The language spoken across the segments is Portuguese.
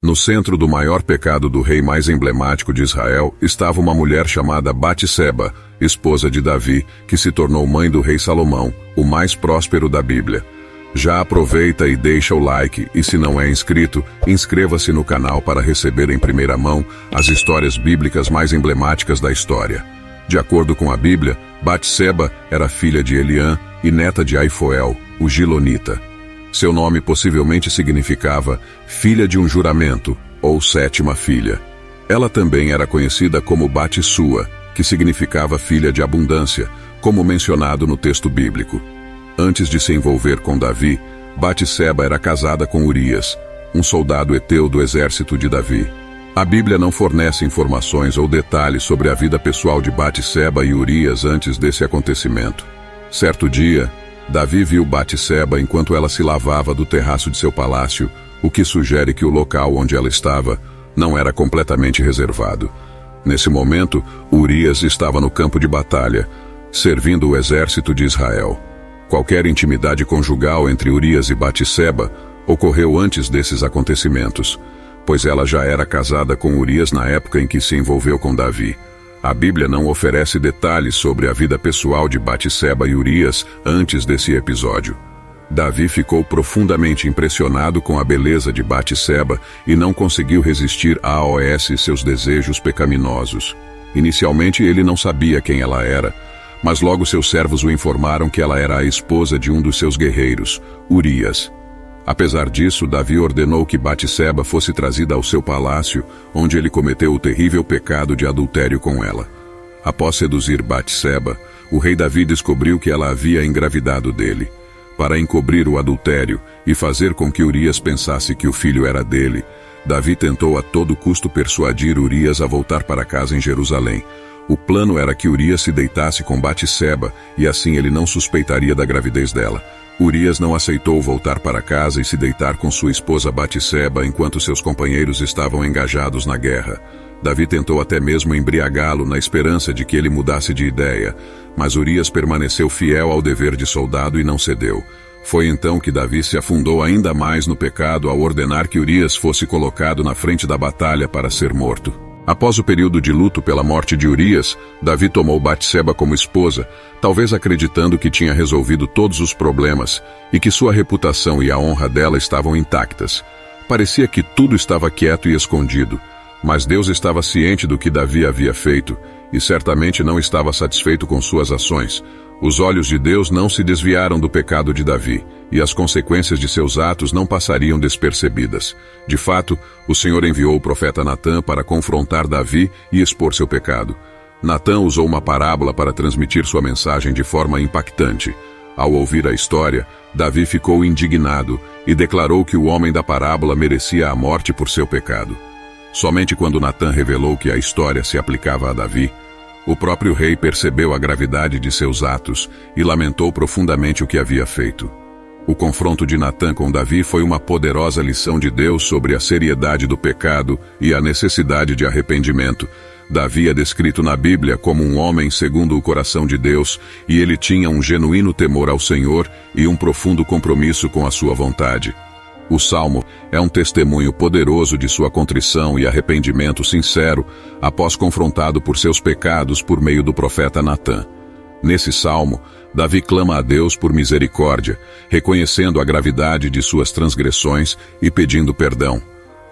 No centro do maior pecado do rei mais emblemático de Israel estava uma mulher chamada Batseba, esposa de Davi, que se tornou mãe do rei Salomão, o mais próspero da Bíblia. Já aproveita e deixa o like, e se não é inscrito, inscreva-se no canal para receber em primeira mão as histórias bíblicas mais emblemáticas da história. De acordo com a Bíblia, Batseba era filha de Eliã e neta de Aifoel, o Gilonita. Seu nome possivelmente significava filha de um juramento, ou sétima filha. Ela também era conhecida como Batsua, que significava filha de abundância, como mencionado no texto bíblico. Antes de se envolver com Davi, Batseba era casada com Urias, um soldado heteu do exército de Davi. A Bíblia não fornece informações ou detalhes sobre a vida pessoal de Batseba e Urias antes desse acontecimento. Certo dia, Davi viu Batseba enquanto ela se lavava do terraço de seu palácio, o que sugere que o local onde ela estava não era completamente reservado. Nesse momento, Urias estava no campo de batalha, servindo o exército de Israel. Qualquer intimidade conjugal entre Urias e Batseba ocorreu antes desses acontecimentos, pois ela já era casada com Urias na época em que se envolveu com Davi. A Bíblia não oferece detalhes sobre a vida pessoal de Batseba e Urias antes desse episódio. Davi ficou profundamente impressionado com a beleza de Batseba e não conseguiu resistir a seus desejos pecaminosos. Inicialmente ele não sabia quem ela era, mas logo seus servos o informaram que ela era a esposa de um dos seus guerreiros, Urias. Apesar disso, Davi ordenou que Batseba fosse trazida ao seu palácio, onde ele cometeu o terrível pecado de adultério com ela. Após seduzir Batseba, o rei Davi descobriu que ela havia engravidado dele. Para encobrir o adultério e fazer com que Urias pensasse que o filho era dele, Davi tentou a todo custo persuadir Urias a voltar para casa em Jerusalém. O plano era que Urias se deitasse com Batseba e assim ele não suspeitaria da gravidez dela. Urias não aceitou voltar para casa e se deitar com sua esposa Batseba enquanto seus companheiros estavam engajados na guerra. Davi tentou até mesmo embriagá-lo na esperança de que ele mudasse de ideia, mas Urias permaneceu fiel ao dever de soldado e não cedeu. Foi então que Davi se afundou ainda mais no pecado ao ordenar que Urias fosse colocado na frente da batalha para ser morto. Após o período de luto pela morte de Urias, Davi tomou Batseba como esposa, talvez acreditando que tinha resolvido todos os problemas e que sua reputação e a honra dela estavam intactas. Parecia que tudo estava quieto e escondido, mas Deus estava ciente do que Davi havia feito e certamente não estava satisfeito com suas ações. Os olhos de Deus não se desviaram do pecado de Davi, e as consequências de seus atos não passariam despercebidas. De fato, o Senhor enviou o profeta Natã para confrontar Davi e expor seu pecado. Natã usou uma parábola para transmitir sua mensagem de forma impactante. Ao ouvir a história, Davi ficou indignado e declarou que o homem da parábola merecia a morte por seu pecado. Somente quando Natã revelou que a história se aplicava a Davi, o próprio rei percebeu a gravidade de seus atos e lamentou profundamente o que havia feito. O confronto de Natã com Davi foi uma poderosa lição de Deus sobre a seriedade do pecado e a necessidade de arrependimento. Davi é descrito na Bíblia como um homem segundo o coração de Deus, e ele tinha um genuíno temor ao Senhor e um profundo compromisso com a sua vontade. O Salmo é um testemunho poderoso de sua contrição e arrependimento sincero após confrontado por seus pecados por meio do profeta Natã. Nesse salmo, Davi clama a Deus por misericórdia, reconhecendo a gravidade de suas transgressões e pedindo perdão.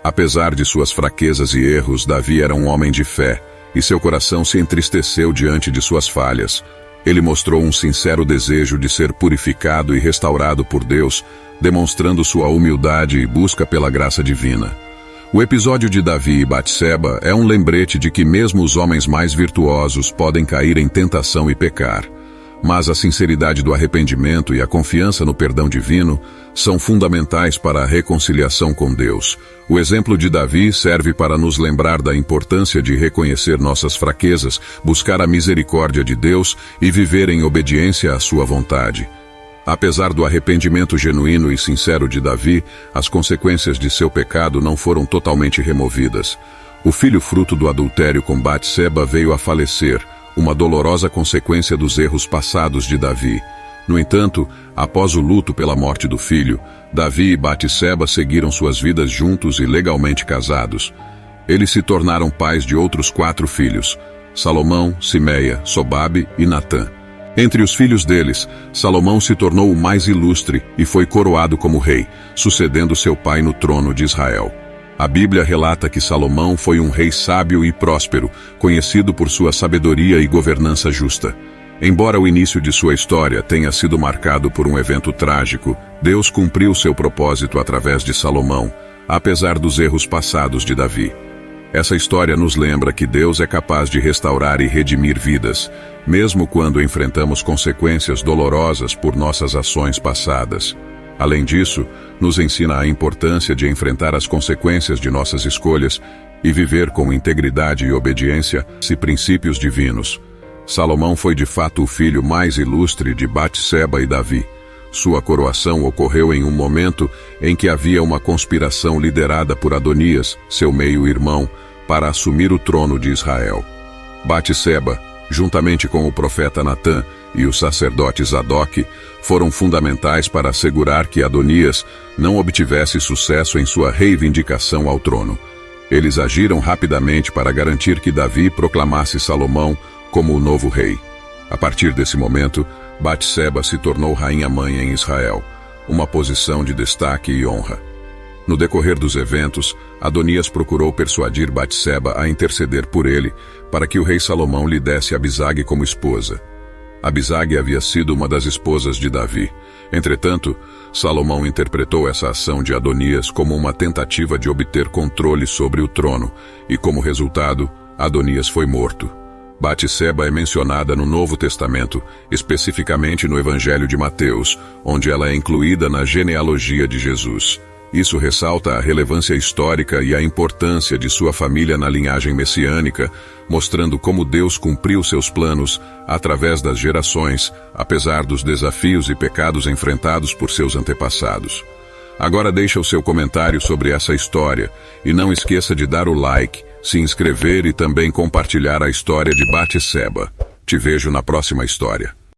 Apesar de suas fraquezas e erros, Davi era um homem de fé, e seu coração se entristeceu diante de suas falhas. Ele mostrou um sincero desejo de ser purificado e restaurado por Deus, demonstrando sua humildade e busca pela graça divina. O episódio de Davi e Batseba é um lembrete de que mesmo os homens mais virtuosos podem cair em tentação e pecar. Mas a sinceridade do arrependimento e a confiança no perdão divino são fundamentais para a reconciliação com Deus. O exemplo de Davi serve para nos lembrar da importância de reconhecer nossas fraquezas, buscar a misericórdia de Deus e viver em obediência à sua vontade. Apesar do arrependimento genuíno e sincero de Davi, as consequências de seu pecado não foram totalmente removidas. O filho fruto do adultério com Batseba veio a falecer, uma dolorosa consequência dos erros passados de Davi. No entanto, após o luto pela morte do filho, Davi e Batseba seguiram suas vidas juntos e legalmente casados. Eles se tornaram pais de outros 4 filhos: Salomão, Simeia, Sobabe e Natã. Entre os filhos deles, Salomão se tornou o mais ilustre e foi coroado como rei, sucedendo seu pai no trono de Israel. A Bíblia relata que Salomão foi um rei sábio e próspero, conhecido por sua sabedoria e governança justa. Embora o início de sua história tenha sido marcado por um evento trágico, Deus cumpriu seu propósito através de Salomão, apesar dos erros passados de Davi. Essa história nos lembra que Deus é capaz de restaurar e redimir vidas, mesmo quando enfrentamos consequências dolorosas por nossas ações passadas. Além disso, nos ensina a importância de enfrentar as consequências de nossas escolhas e viver com integridade e obediência aos princípios divinos. Salomão foi de fato o filho mais ilustre de Batseba e Davi. Sua coroação ocorreu em um momento em que havia uma conspiração liderada por Adonias, seu meio-irmão, para assumir o trono de Israel. Batseba, juntamente com o profeta Natã e o sacerdote Zadok, foram fundamentais para assegurar que Adonias não obtivesse sucesso em sua reivindicação ao trono. Eles agiram rapidamente para garantir que Davi proclamasse Salomão como o novo rei. A partir desse momento, Batseba se tornou rainha-mãe em Israel, uma posição de destaque e honra. No decorrer dos eventos, Adonias procurou persuadir Batseba a interceder por ele, para que o rei Salomão lhe desse Abisag como esposa. Abisag havia sido uma das esposas de Davi. Entretanto, Salomão interpretou essa ação de Adonias como uma tentativa de obter controle sobre o trono, e como resultado, Adonias foi morto. Batseba é mencionada no Novo Testamento, especificamente no Evangelho de Mateus, onde ela é incluída na genealogia de Jesus. Isso ressalta a relevância histórica e a importância de sua família na linhagem messiânica, mostrando como Deus cumpriu seus planos através das gerações, apesar dos desafios e pecados enfrentados por seus antepassados. Agora deixa o seu comentário sobre essa história e não esqueça de dar o like, se inscrever e também compartilhar a história de Batseba. Te vejo na próxima história.